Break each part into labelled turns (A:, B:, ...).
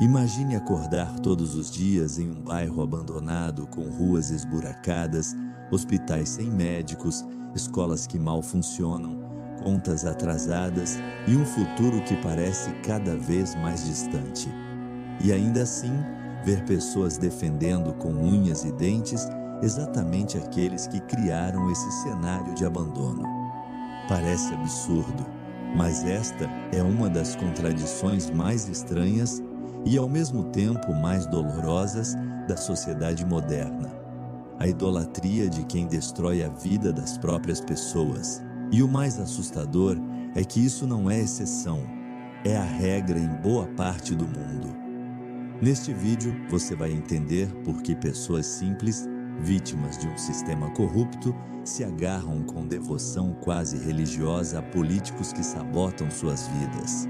A: Imagine acordar todos os dias em um bairro abandonado, com ruas esburacadas, hospitais sem médicos, escolas que mal funcionam, contas atrasadas e um futuro que parece cada vez mais distante. E ainda assim, ver pessoas defendendo com unhas e dentes exatamente aqueles que criaram esse cenário de abandono. Parece absurdo, mas esta é uma das contradições mais estranhas e ao mesmo tempo mais dolorosas da sociedade moderna. A idolatria de quem destrói a vida das próprias pessoas. E o mais assustador é que isso não é exceção, é a regra em boa parte do mundo. Neste vídeo você vai entender por que pessoas simples, vítimas de um sistema corrupto, se agarram com devoção quase religiosa a políticos que sabotam suas vidas.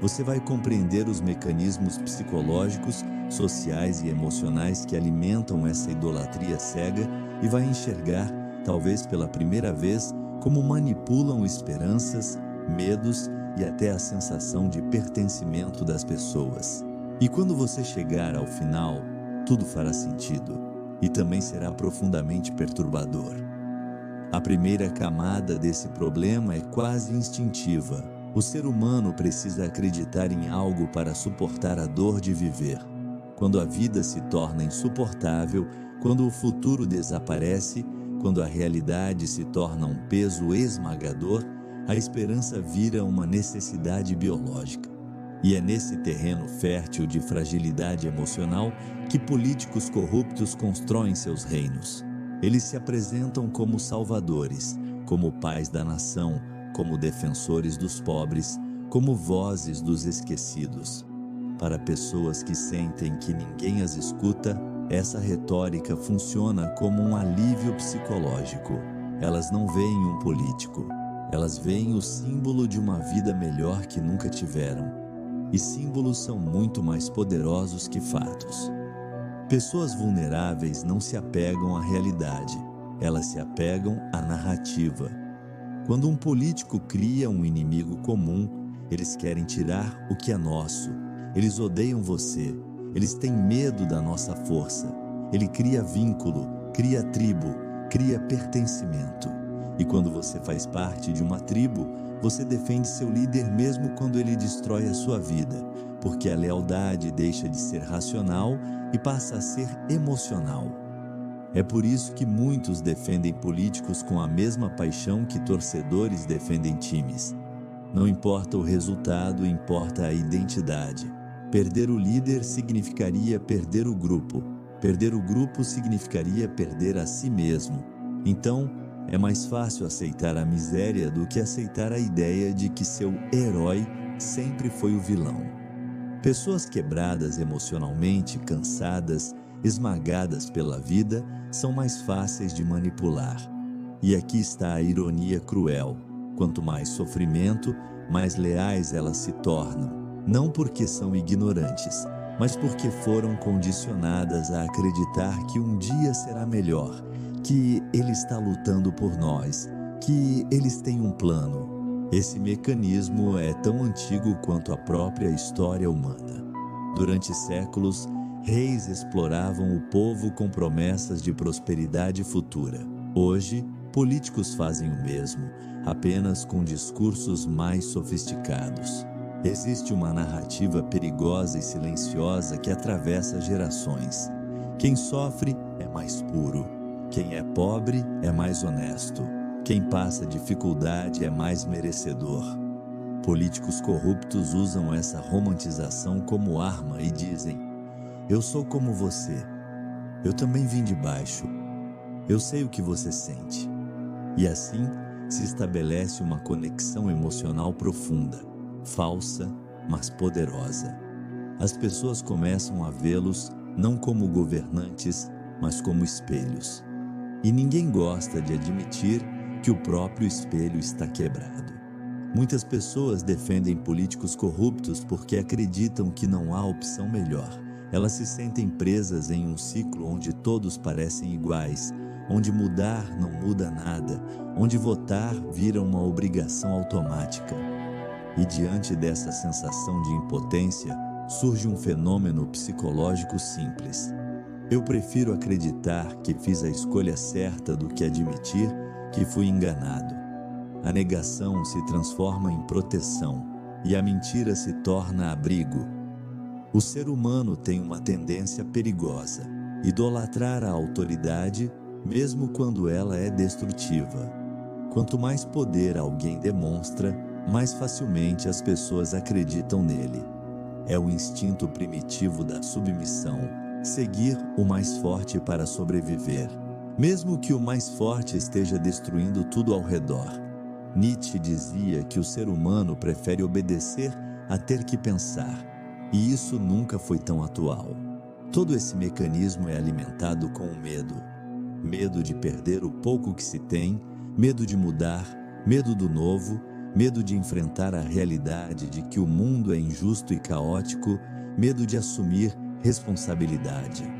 A: Você vai compreender os mecanismos psicológicos, sociais e emocionais que alimentam essa idolatria cega e vai enxergar, talvez pela primeira vez, como manipulam esperanças, medos e até a sensação de pertencimento das pessoas. E quando você chegar ao final, tudo fará sentido e também será profundamente perturbador. A primeira camada desse problema é quase instintiva. O ser humano precisa acreditar em algo para suportar a dor de viver. Quando a vida se torna insuportável, quando o futuro desaparece, quando a realidade se torna um peso esmagador, a esperança vira uma necessidade biológica. E é nesse terreno fértil de fragilidade emocional que políticos corruptos constroem seus reinos. Eles se apresentam como salvadores, como pais da nação, como defensores dos pobres, como vozes dos esquecidos. Para pessoas que sentem que ninguém as escuta, essa retórica funciona como um alívio psicológico. Elas não veem um político, elas veem o símbolo de uma vida melhor que nunca tiveram. E símbolos são muito mais poderosos que fatos. Pessoas vulneráveis não se apegam à realidade, elas se apegam à narrativa. Quando um político cria um inimigo comum, eles querem tirar o que é nosso. Eles odeiam você, eles têm medo da nossa força. Ele cria vínculo, cria tribo, cria pertencimento. E quando você faz parte de uma tribo, você defende seu líder mesmo quando ele destrói a sua vida, porque a lealdade deixa de ser racional e passa a ser emocional. É por isso que muitos defendem políticos com a mesma paixão que torcedores defendem times. Não importa o resultado, importa a identidade. Perder o líder significaria perder o grupo. Perder o grupo significaria perder a si mesmo. Então, é mais fácil aceitar a miséria do que aceitar a ideia de que seu herói sempre foi o vilão. Pessoas quebradas emocionalmente, cansadas, esmagadas pela vida, são mais fáceis de manipular. E aqui está a ironia cruel. Quanto mais sofrimento, mais leais elas se tornam. Não porque são ignorantes, mas porque foram condicionadas a acreditar que um dia será melhor, que Ele está lutando por nós, que eles têm um plano. Esse mecanismo é tão antigo quanto a própria história humana. Durante séculos, reis exploravam o povo com promessas de prosperidade futura. Hoje, políticos fazem o mesmo, apenas com discursos mais sofisticados. Existe uma narrativa perigosa e silenciosa que atravessa gerações. Quem sofre é mais puro. Quem é pobre é mais honesto. Quem passa dificuldade é mais merecedor. Políticos corruptos usam essa romantização como arma e dizem: eu sou como você. Eu também vim de baixo. Eu sei o que você sente. E assim se estabelece uma conexão emocional profunda, falsa, mas poderosa. As pessoas começam a vê-los não como governantes, mas como espelhos. E ninguém gosta de admitir que o próprio espelho está quebrado. Muitas pessoas defendem políticos corruptos porque acreditam que não há opção melhor. Elas se sentem presas em um ciclo onde todos parecem iguais, onde mudar não muda nada, onde votar vira uma obrigação automática. E diante dessa sensação de impotência, surge um fenômeno psicológico simples. Eu prefiro acreditar que fiz a escolha certa do que admitir que fui enganado. A negação se transforma em proteção e a mentira se torna abrigo. O ser humano tem uma tendência perigosa: idolatrar a autoridade, mesmo quando ela é destrutiva. Quanto mais poder alguém demonstra, mais facilmente as pessoas acreditam nele. É o instinto primitivo da submissão, seguir o mais forte para sobreviver, mesmo que o mais forte esteja destruindo tudo ao redor. Nietzsche dizia que o ser humano prefere obedecer a ter que pensar, e isso nunca foi tão atual. Todo esse mecanismo é alimentado com o medo. Medo de perder o pouco que se tem, medo de mudar, medo do novo, medo de enfrentar a realidade de que o mundo é injusto e caótico, medo de assumir responsabilidade.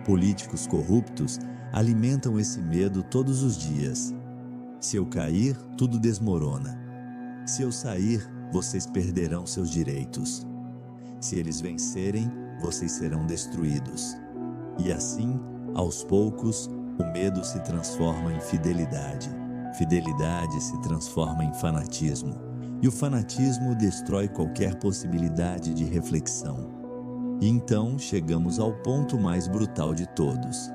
A: Políticos corruptos alimentam esse medo todos os dias. Se eu cair, tudo desmorona. Se eu sair, vocês perderão seus direitos. Se eles vencerem, vocês serão destruídos. E assim, aos poucos, o medo se transforma em fidelidade. Fidelidade se transforma em fanatismo. E o fanatismo destrói qualquer possibilidade de reflexão. E então chegamos ao ponto mais brutal de todos.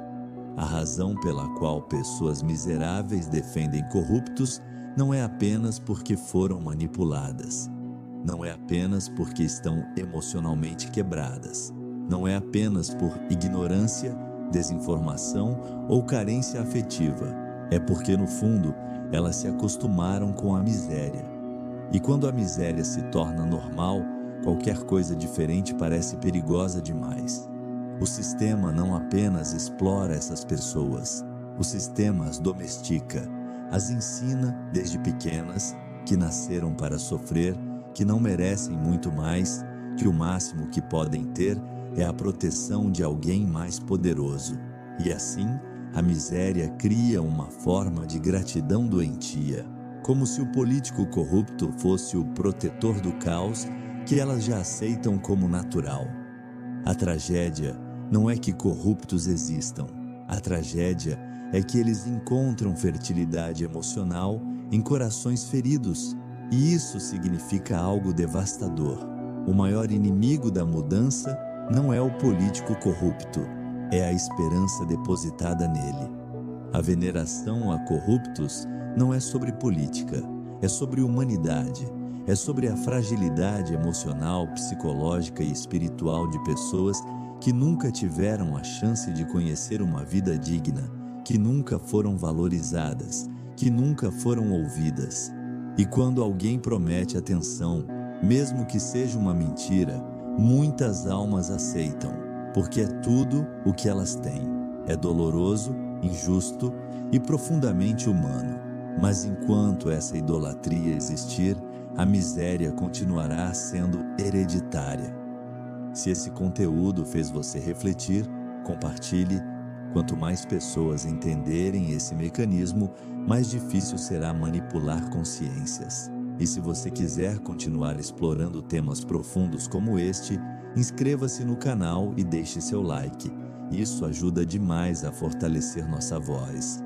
A: A razão pela qual pessoas miseráveis defendem corruptos não é apenas porque foram manipuladas. Não é apenas porque estão emocionalmente quebradas. Não é apenas por ignorância, desinformação ou carência afetiva. É porque, no fundo, elas se acostumaram com a miséria. E quando a miséria se torna normal, qualquer coisa diferente parece perigosa demais. O sistema não apenas explora essas pessoas, o sistema as domestica, as ensina desde pequenas que nasceram para sofrer, que não merecem muito mais, que o máximo que podem ter é a proteção de alguém mais poderoso. E assim, a miséria cria uma forma de gratidão doentia, como se o político corrupto fosse o protetor do caos que elas já aceitam como natural. A tragédia não é que corruptos existam. A tragédia é que eles encontram fertilidade emocional em corações feridos, e isso significa algo devastador. O maior inimigo da mudança não é o político corrupto, é a esperança depositada nele. A veneração a corruptos não é sobre política, é sobre humanidade, é sobre a fragilidade emocional, psicológica e espiritual de pessoas que nunca tiveram a chance de conhecer uma vida digna, que nunca foram valorizadas, que nunca foram ouvidas. E quando alguém promete atenção, mesmo que seja uma mentira, muitas almas aceitam, porque é tudo o que elas têm. É doloroso, injusto e profundamente humano. Mas enquanto essa idolatria existir, a miséria continuará sendo hereditária. Se esse conteúdo fez você refletir, compartilhe. Quanto mais pessoas entenderem esse mecanismo, mais difícil será manipular consciências. E se você quiser continuar explorando temas profundos como este, inscreva-se no canal e deixe seu like. Isso ajuda demais a fortalecer nossa voz.